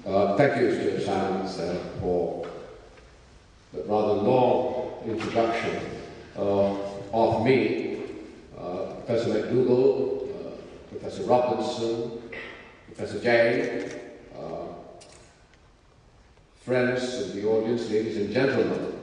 Thank you, Mr. Simons, for the rather long introduction of me, Professor McDougall, Professor Robinson, Professor Jane, friends of the audience, ladies and gentlemen.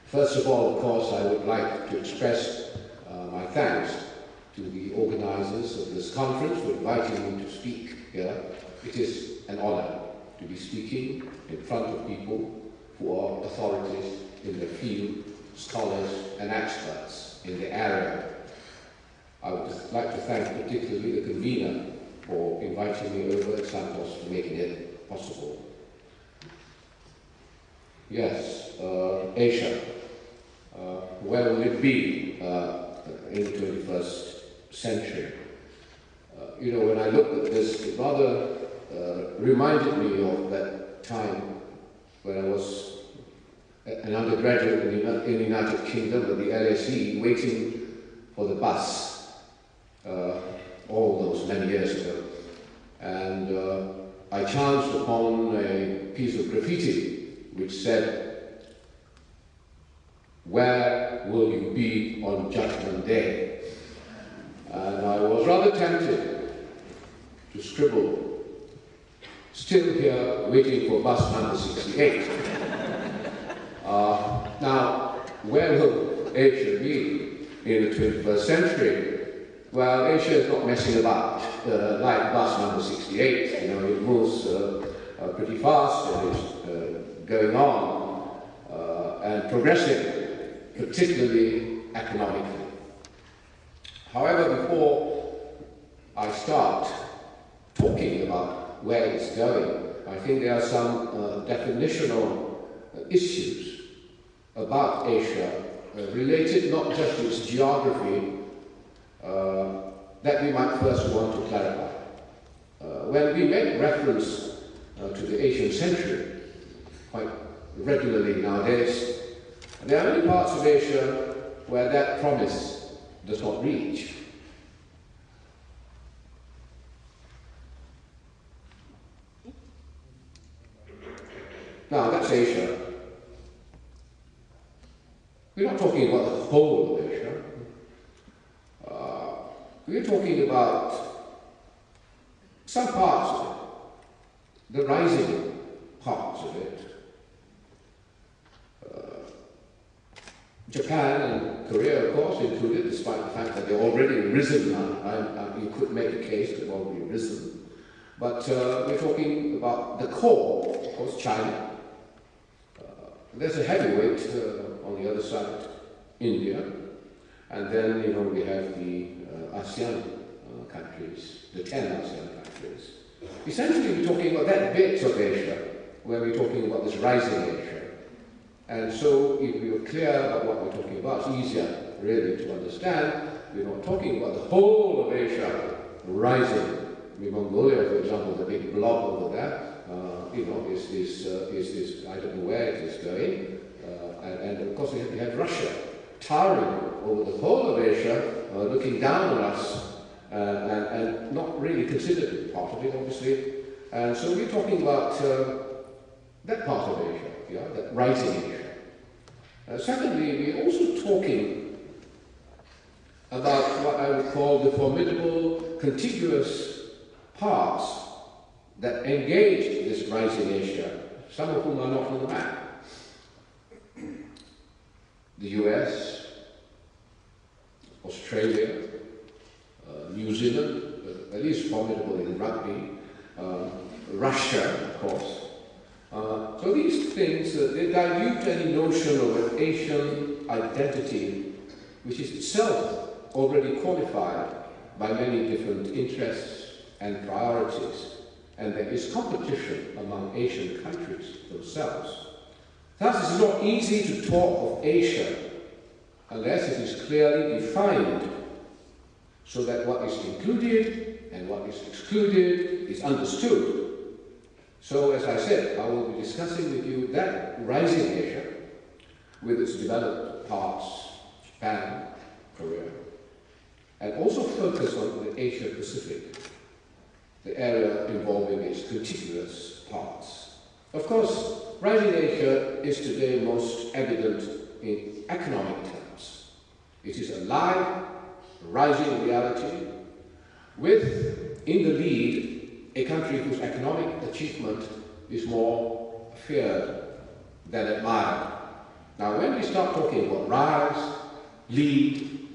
First of all, of course, I would like to express my thanks to the organizers of this conference for inviting me to speak here. It is an honor to be speaking in front of people who are authorities in the field, scholars and experts in the area. I would like to thank particularly the convener for inviting me over at Santos for making it possible. Yes, Asia. Where will it be in the 21st century? You know, when I looked at this, it rather reminded me of that time when I was an undergraduate in the United Kingdom at the LSE, waiting for the bus, all those many years ago. And I chanced upon a piece of graffiti which said, "Where will you be on Judgment Day?" And I was rather tempted to scribble, "Still here, waiting for bus number 68. Now, where will Asia be in the 21st century? Well, Asia is not messing about like bus number 68. You know, it moves pretty fast and it's going on and progressing, particularly economically. However, before I start talking about where it's going, I think there are some definitional issues about Asia related not just to its geography that we might first want to clarify. When we make reference to the Asian century quite regularly nowadays, there are many parts of Asia where that promise does not reach. Now, that's Asia. We're not talking about the whole of Asia. We're talking about some parts of it, the rising parts of it. Japan and Korea, of course, included, despite the fact that they're already risen now. You could make a case that they've already risen. But we're talking about the core, of course, China. There's a heavyweight on the other side, India. And then, you know, we have the ASEAN countries, the 10 ASEAN countries. Essentially, we're talking about that bit of Asia, where we're talking about this rising Asia. And so, if we are clear about what we're talking about, it's easier, really, to understand. We're not talking about the whole of Asia rising. I mean, Mongolia, for example, the big blob over there, you know, is this, I don't know where it is going. And of course, we have Russia towering over the whole of Asia, looking down on us, and not really considered part of it, obviously. And so we're talking about that part of Asia, yeah, that rising Asia. Secondly, we're also talking about what I would call the formidable, contiguous parts that engage this rising Asia, some of whom are not on the map. The US, Australia, New Zealand, at least formidable in rugby, Russia, of course. So these things, they dilute any notion of an Asian identity, which is itself already qualified by many different interests and priorities. And there is competition among Asian countries themselves. Thus, it is not easy to talk of Asia unless it is clearly defined so that what is included and what is excluded is understood. So, as I said, I will be discussing with you that rising Asia with its developed parts, Japan, Korea, and also focus on the Asia Pacific, the area involving its contiguous parts. Of course, rising Asia is today most evident in economic terms. It is a live, rising reality, with, in the lead, a country whose economic achievement is more feared than admired. Now, when we start talking about rise, lead,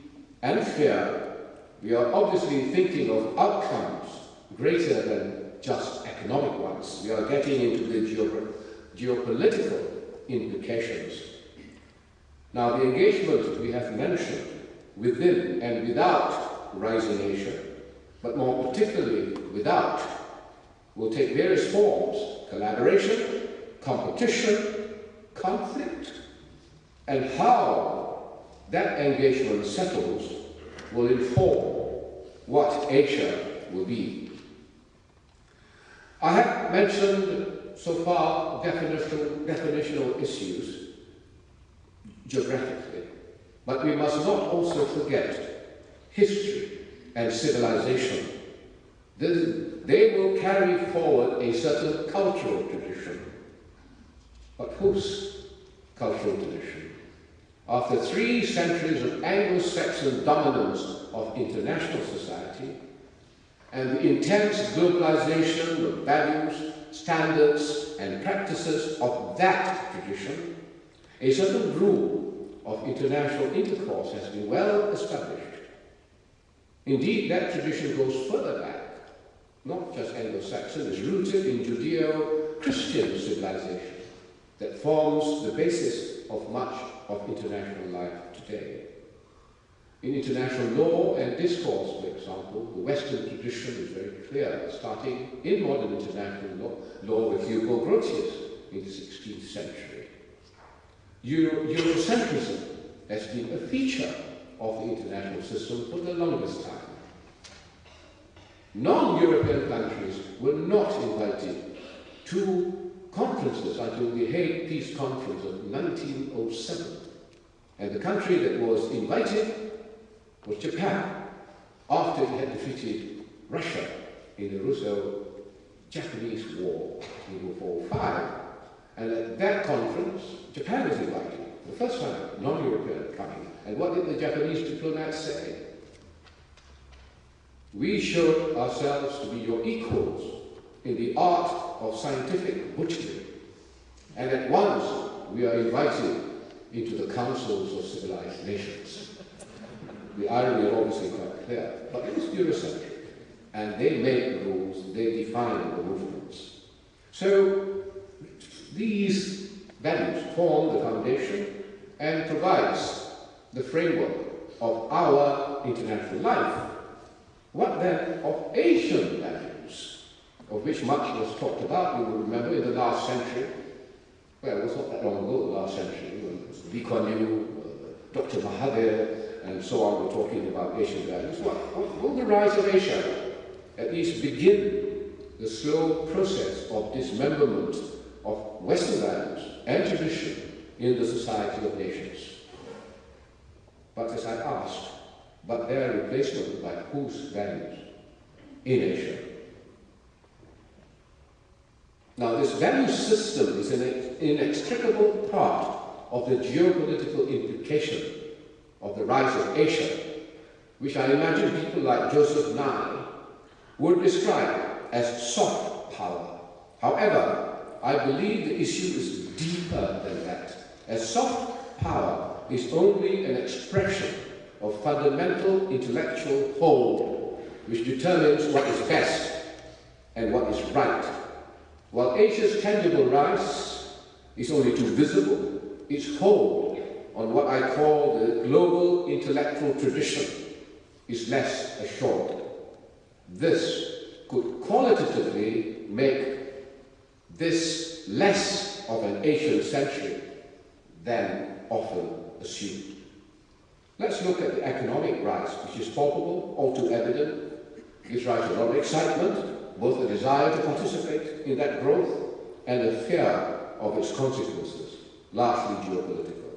and fear, we are obviously thinking of outcomes greater than just economic ones. We are getting into the geopolitical implications. Now, the engagement we have mentioned within and without rising Asia, but more particularly without, will take various forms: collaboration, competition, conflict, and how that engagement settles will inform what Asia will be. I have mentioned so far definitional issues geographically, but we must not also forget history and civilization. They will carry forward a certain cultural tradition. But whose cultural tradition? After 3 centuries of Anglo-Saxon dominance of international society and the intense globalization of values, standards, and practices of that tradition, a certain rule of international intercourse has been well established. Indeed, that tradition goes further back. Not just Anglo-Saxon, is rooted in Judeo-Christian civilization that forms the basis of much of international life today. In international law and discourse, for example, the Western tradition is very clear, starting in modern international law with Hugo Grotius in the 16th century. Eurocentrism has been a feature of the international system for the longest time. Non-European countries were not invited to conferences until the Hague Peace Conference of 1907. And the country that was invited was Japan, after it had defeated Russia in the Russo-Japanese War in 1945. And at that conference, Japan was invited, for the first time, non-European coming. And what did the Japanese diplomats say? We showed ourselves to be your equals in the art of scientific butchery, and at once we are invited into the councils of civilized nations. The irony is obviously quite clear, but it was Eurocentric, and they made the rules, they defined the movements. So these values form the foundation and provides the framework of our international life. What then of Asian values, of which much was talked about? You will remember in the last century, well, it was not that long ago, the last century, when Lee Kuan Yew, Dr. Mahathir, and so on were talking about Asian values. What will the rise of Asia at least begin the slow process of dismemberment of Western values and tradition in the society of nations? But as I asked, but their replacement by whose values in Asia? Now, this value system is an inextricable part of the geopolitical implication of the rise of Asia, which I imagine people like Joseph Nye would describe as soft power. However, I believe the issue is deeper than that, as soft power is only an expression of fundamental intellectual hold, which determines what is best and what is right. While Asia's tangible rise is only too visible, its hold on what I call the global intellectual tradition is less assured. This could qualitatively make this less of an Asian century than often assumed. Let's look at the economic rise, which is palpable, all too evident, gives rise to a lot of excitement, both the desire to participate in that growth and the fear of its consequences, largely geopolitical.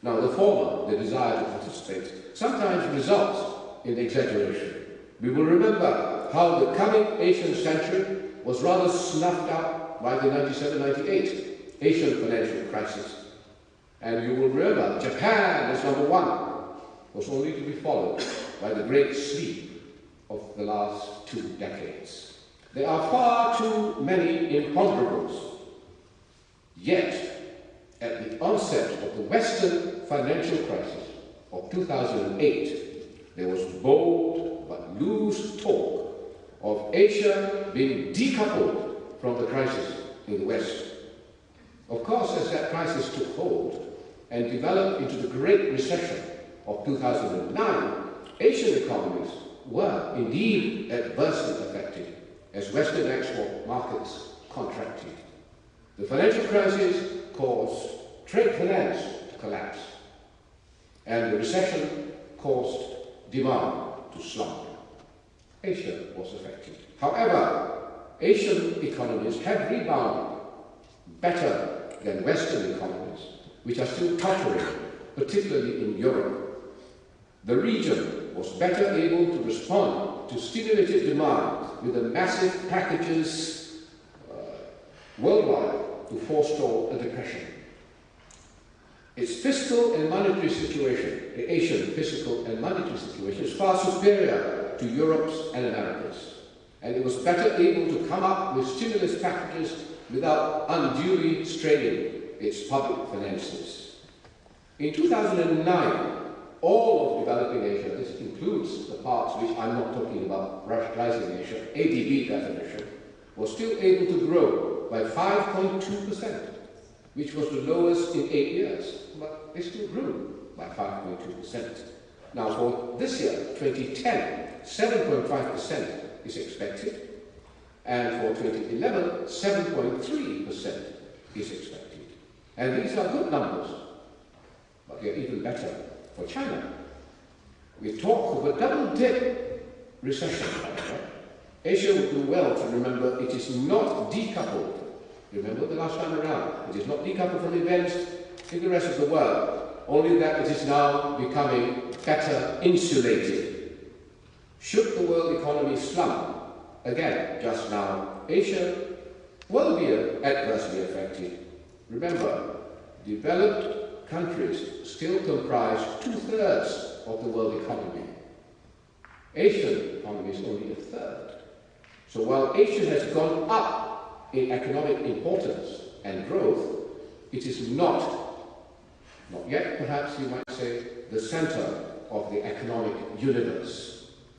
Now, the former, the desire to participate, sometimes results in exaggeration. We will remember how the coming Asian century was rather snuffed out by the 97-98 Asian financial crisis. And you will remember, Japan as number one was only to be followed by the great sleep of the last 2 decades. There are far too many imponderables. Yet, at the onset of the Western financial crisis of 2008, there was bold but loose talk of Asia being decoupled from the crisis in the West. Of course, as that crisis took hold and developed into the Great Recession of 2009, Asian economies were indeed adversely affected as Western export markets contracted. The financial crisis caused trade finance to collapse, and the recession caused demand to slump. Asia was affected. However, Asian economies have rebounded better than Western economies, which are still tottering, particularly in Europe. The region was better able to respond to stimulated demand with the massive packages worldwide to forestall a depression. Its fiscal and monetary situation, the Asian fiscal and monetary situation, is far superior to Europe's and America's, and it was better able to come up with stimulus packages without unduly straining its public finances. In 2009, all of developing Asia, this includes the parts which I'm not talking about, rising Asia, ADB definition, was still able to grow by 5.2%, which was the lowest in 8 years, but it still grew by 5.2%. Now for this year, 2010, 7.5% is expected, and for 2011, 7.3% is expected. And these are good numbers, but they're even better for China. We talk of a double-dip recession, however. Asia would do well to remember it is not decoupled. Remember the last time around, it is not decoupled from events in the rest of the world, only that it is now becoming better insulated. Should the world economy slump, again, just now, Asia will be adversely affected. Remember, developed countries still comprise 2/3 of the world economy. Asian economy is only 1/3. So while Asia has gone up in economic importance and growth, it is not yet, perhaps you might say, the center of the economic universe.